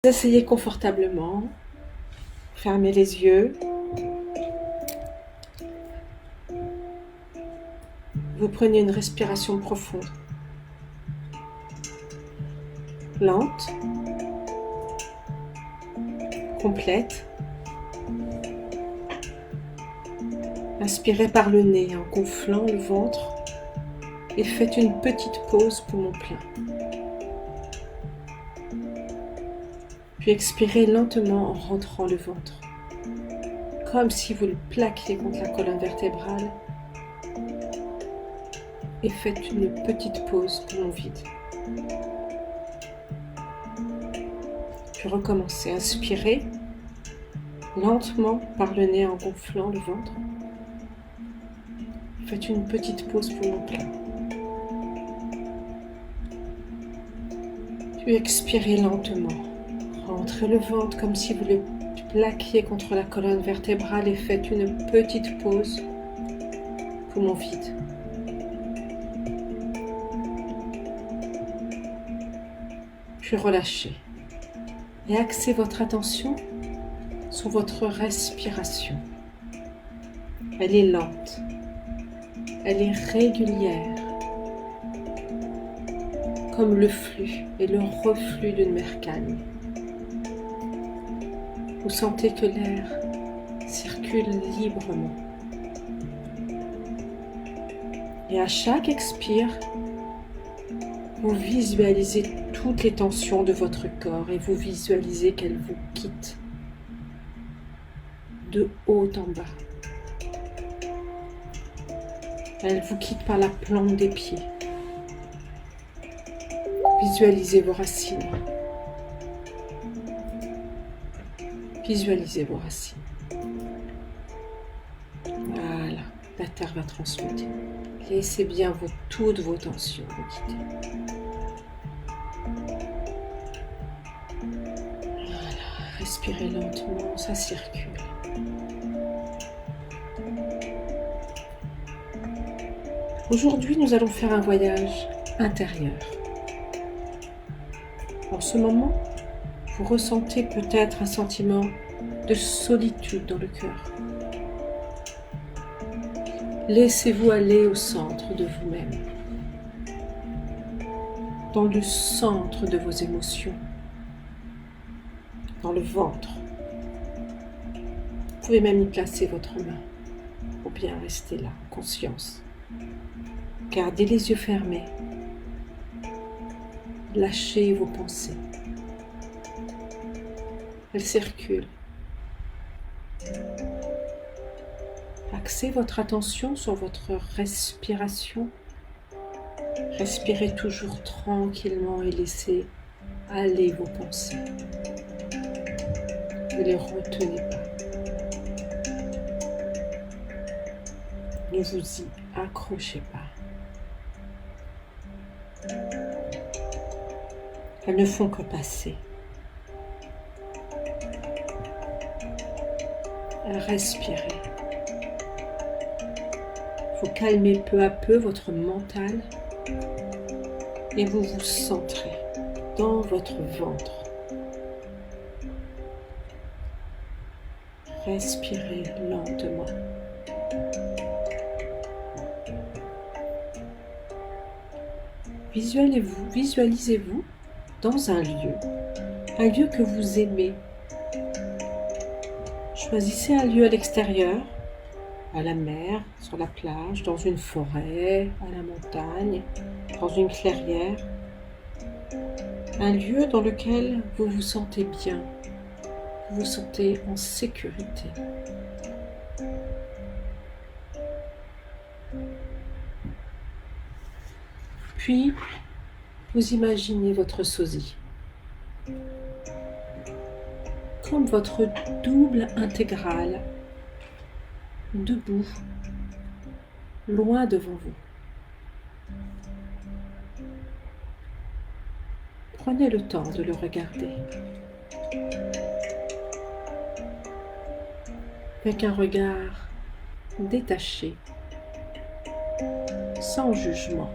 Asseyez confortablement, fermez les yeux. Vous prenez une respiration profonde, lente, complète. Inspirez par le nez en gonflant le ventre et faites une petite pause poumon plein. Puis expirez lentement en rentrant le ventre, comme si vous le plaquiez contre la colonne vertébrale. Et faites une petite pause poumon vide. Puis recommencez. Inspirez lentement par le nez en gonflant le ventre. Faites une petite pause poumon plein. Puis expirez lentement. Rentrez le ventre comme si vous le plaquiez contre la colonne vertébrale et faites une petite pause poumon vide. Puis relâchez et axez votre attention sur votre respiration. Elle est lente, elle est régulière, comme le flux et le reflux d'une mer calme. Vous sentez que l'air circule librement. Et à chaque expire, vous visualisez toutes les tensions de votre corps et vous visualisez qu'elles vous quittent de haut en bas. Elles vous quittent par la plante des pieds. Visualisez vos racines. Visualisez vos racines. Voilà, la terre va transmuter. Laissez bien toutes vos tensions vous quitter. Voilà, respirez lentement, ça circule. Aujourd'hui, nous allons faire un voyage intérieur. En ce moment, vous ressentez peut-être un sentiment de solitude dans le cœur. Laissez-vous aller au centre de vous-même, dans le centre de vos émotions, dans le ventre. Vous pouvez même y placer votre main pour bien rester là, en conscience. Gardez les yeux fermés. Lâchez vos pensées. Elles circulent. Axez votre attention sur votre respiration. Respirez toujours tranquillement et laissez aller vos pensées. Ne les retenez pas. Ne vous y accrochez pas. Elles ne font que passer. Respirez. Vous calmez peu à peu votre mental et vous vous centrez dans votre ventre. Respirez lentement. Visualisez-vous dans un lieu que vous aimez. Choisissez un lieu à l'extérieur, à la mer, sur la plage, dans une forêt, à la montagne, dans une clairière. Un lieu dans lequel vous vous sentez bien, vous vous sentez en sécurité. Puis, vous imaginez votre sosie comme votre double intégrale, debout, loin devant vous. Prenez le temps de le regarder. Avec un regard détaché, sans jugement.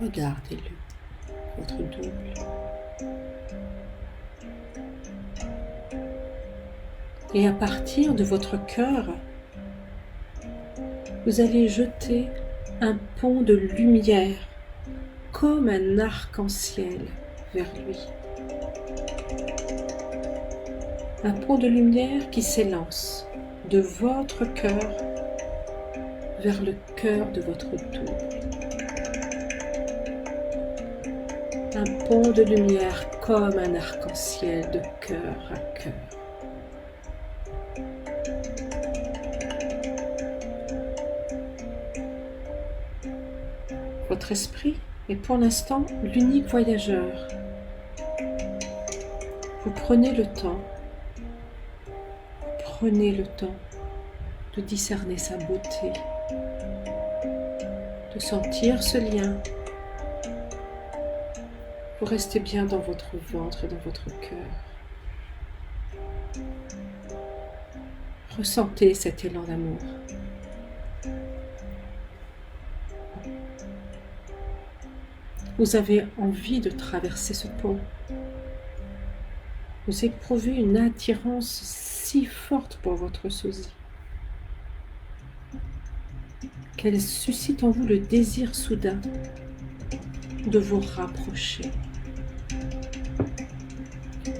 Regardez-le, votre double. Et à partir de votre cœur, vous allez jeter un pont de lumière comme un arc-en-ciel vers lui. Un pont de lumière qui s'élance de votre cœur vers le cœur de votre double. Un pont de lumière comme un arc-en-ciel de cœur à cœur. Votre esprit est pour l'instant l'unique voyageur. Vous prenez le temps de discerner sa beauté, de sentir ce lien. Vous restez bien dans votre ventre et dans votre cœur. Ressentez cet élan d'amour. Vous avez envie de traverser ce pont. Vous éprouvez une attirance si forte pour votre sosie qu'elle suscite en vous le désir soudain de vous rapprocher.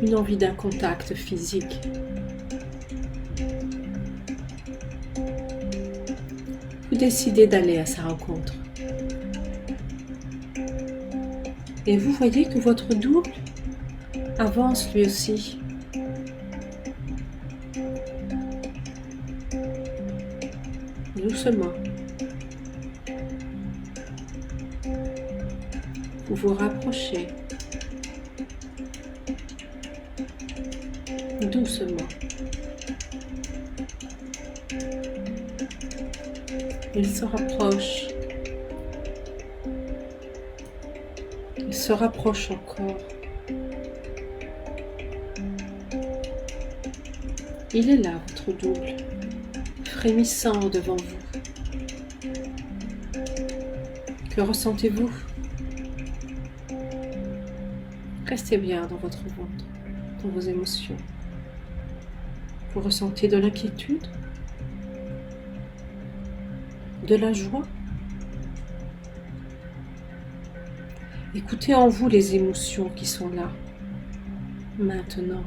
Une envie d'un contact physique. Vous décidez d'aller à sa rencontre. Et vous voyez que votre double avance lui aussi. Doucement. Vous vous rapprochez. Doucement. Il se rapproche. Il se rapproche encore. Il est là, votre double, frémissant devant vous. Que ressentez-vous? Restez bien dans votre ventre, dans vos émotions. Vous ressentez de l'inquiétude, de la joie. Écoutez en vous les émotions qui sont là, maintenant.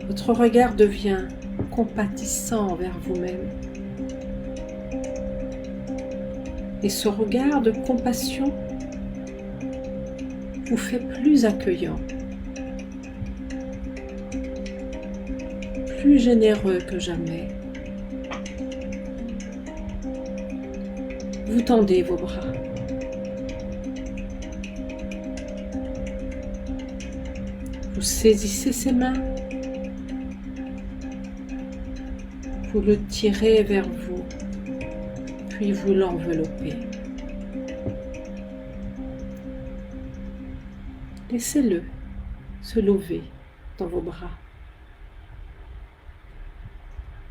Votre regard devient compatissant envers vous-même. Et ce regard de compassion vous fait plus accueillant, plus généreux que jamais. Vous tendez vos bras. Vous saisissez ses mains. Vous le tirez vers vous, puis vous l'enveloppez. Laissez-le se lever dans vos bras.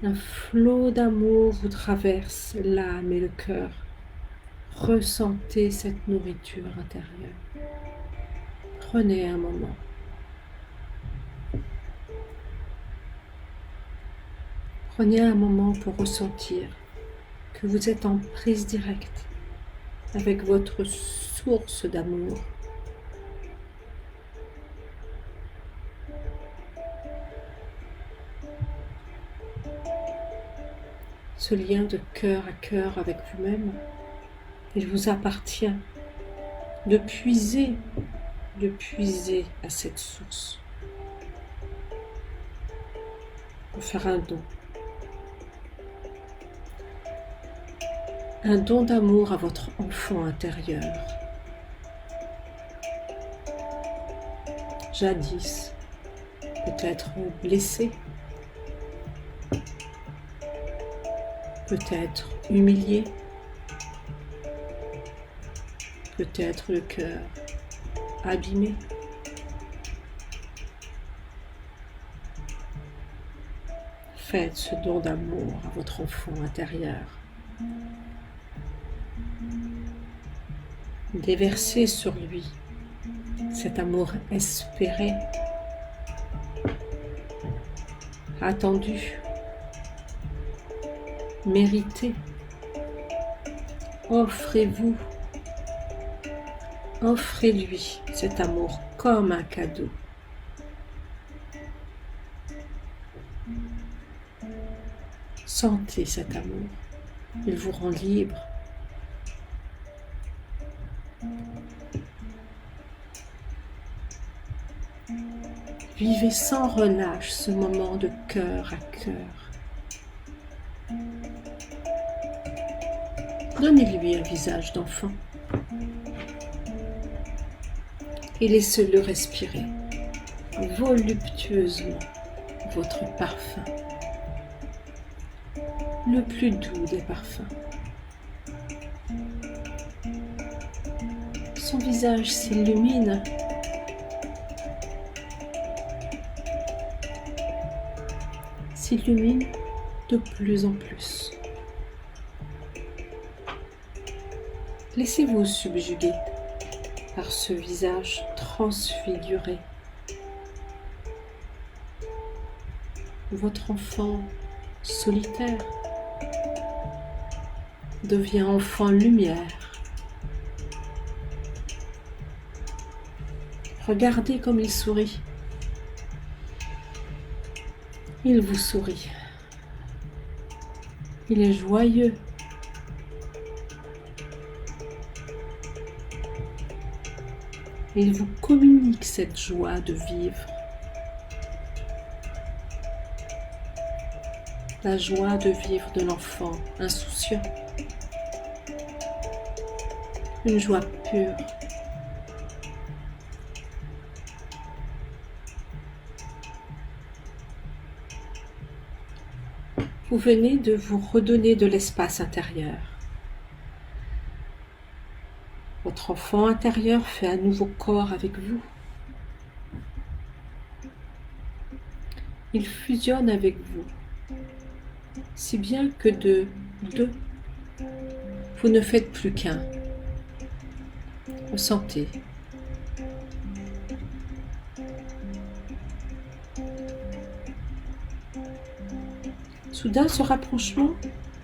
Un flot d'amour vous traverse l'âme et le cœur. Ressentez cette nourriture intérieure. Prenez un moment. Prenez un moment pour ressentir que vous êtes en prise directe avec votre source d'amour. Ce lien de cœur à cœur avec vous-même, il vous appartient de puiser à cette source pour faire un don d'amour à votre enfant intérieur. Jadis, peut-être blessé, peut-être humilié, peut-être le cœur abîmé. Faites ce don d'amour à votre enfant intérieur. Déversez sur lui cet amour espéré, attendu, mérité. Offrez-vous, offrez-lui cet amour comme un cadeau. Sentez cet amour, il vous rend libre. Vivez sans relâche ce moment de cœur à cœur. Donnez-lui un visage d'enfant et laissez-le respirer voluptueusement votre parfum, le plus doux des parfums. Son visage s'illumine. S'illumine de plus en plus. Laissez-vous subjuguer par ce visage transfiguré. Votre enfant solitaire devient enfant lumière. Regardez comme il sourit. Il vous sourit. Il est joyeux. Il vous communique cette joie de vivre. La joie de vivre de l'enfant insouciant. Une joie pure. Vous venez de vous redonner de l'espace intérieur. Votre enfant intérieur fait un nouveau corps avec vous. Il fusionne avec vous, si bien que de deux, vous ne faites plus qu'un. Ressentez. Soudain, ce rapprochement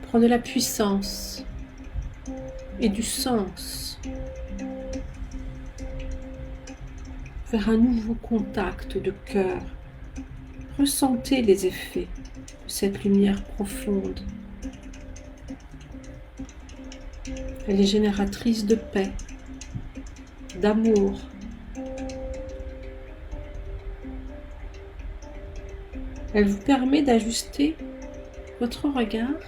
prend de la puissance et du sens vers un nouveau contact de cœur. Ressentez les effets de cette lumière profonde. Elle est génératrice de paix, d'amour. Elle vous permet d'ajuster votre regard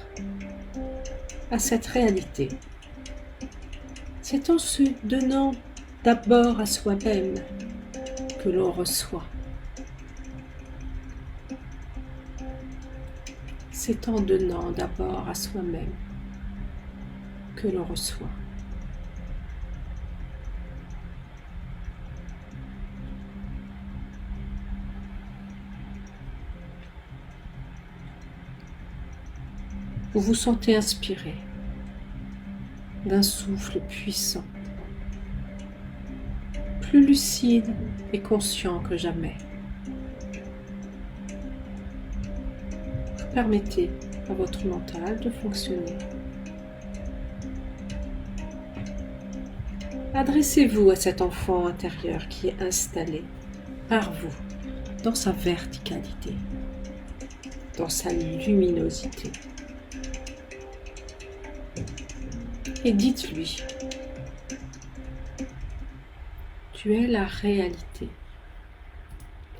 à cette réalité. C'est en se donnant d'abord à soi-même que l'on reçoit. C'est en donnant d'abord à soi-même que l'on reçoit. Vous vous sentez inspiré d'un souffle puissant, plus lucide et conscient que jamais. Vous permettez à votre mental de fonctionner. Adressez-vous à cet enfant intérieur qui est installé par vous dans sa verticalité, dans sa luminosité. Et dites-lui, tu es la réalité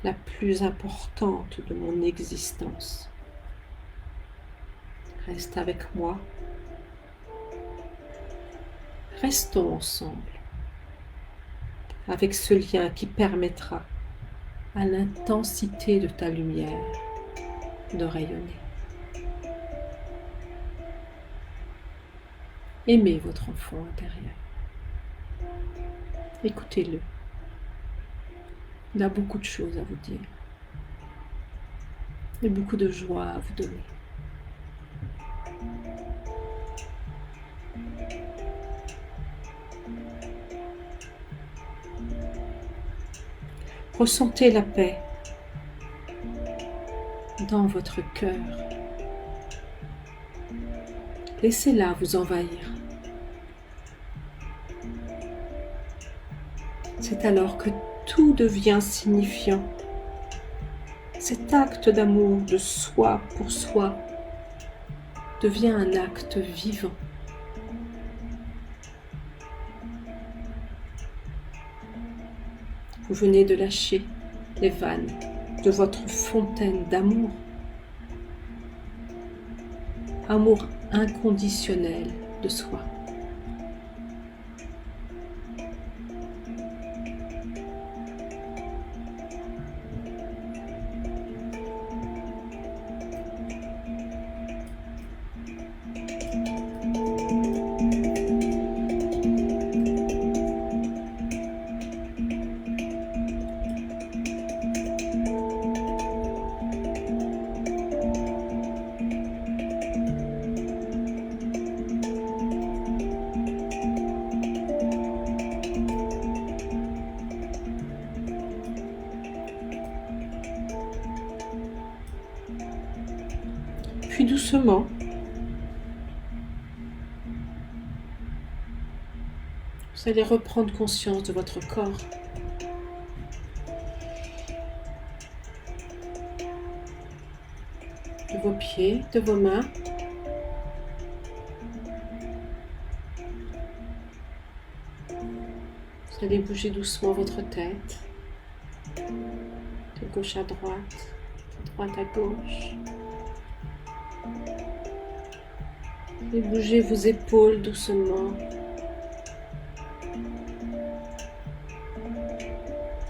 la plus importante de mon existence. Reste avec moi. Restons ensemble avec ce lien qui permettra à l'intensité de ta lumière de rayonner. Aimez votre enfant intérieur. Écoutez-le. Il a beaucoup de choses à vous dire. Et beaucoup de joie à vous donner. Ressentez la paix dans votre cœur. Laissez-la vous envahir. C'est alors que tout devient signifiant. Cet acte d'amour de soi pour soi devient un acte vivant. Vous venez de lâcher les vannes de votre fontaine d'amour. Amour inconditionnel de soi. Puis doucement, vous allez reprendre conscience de votre corps. De vos pieds, de vos mains. Vous allez bouger doucement votre tête, de gauche à droite, de droite à gauche. Et bougez vos épaules doucement.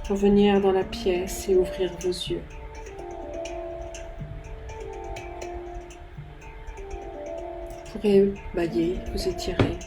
Revenir dans la pièce et ouvrir vos yeux. Vous pourrez bailler, vous étirer.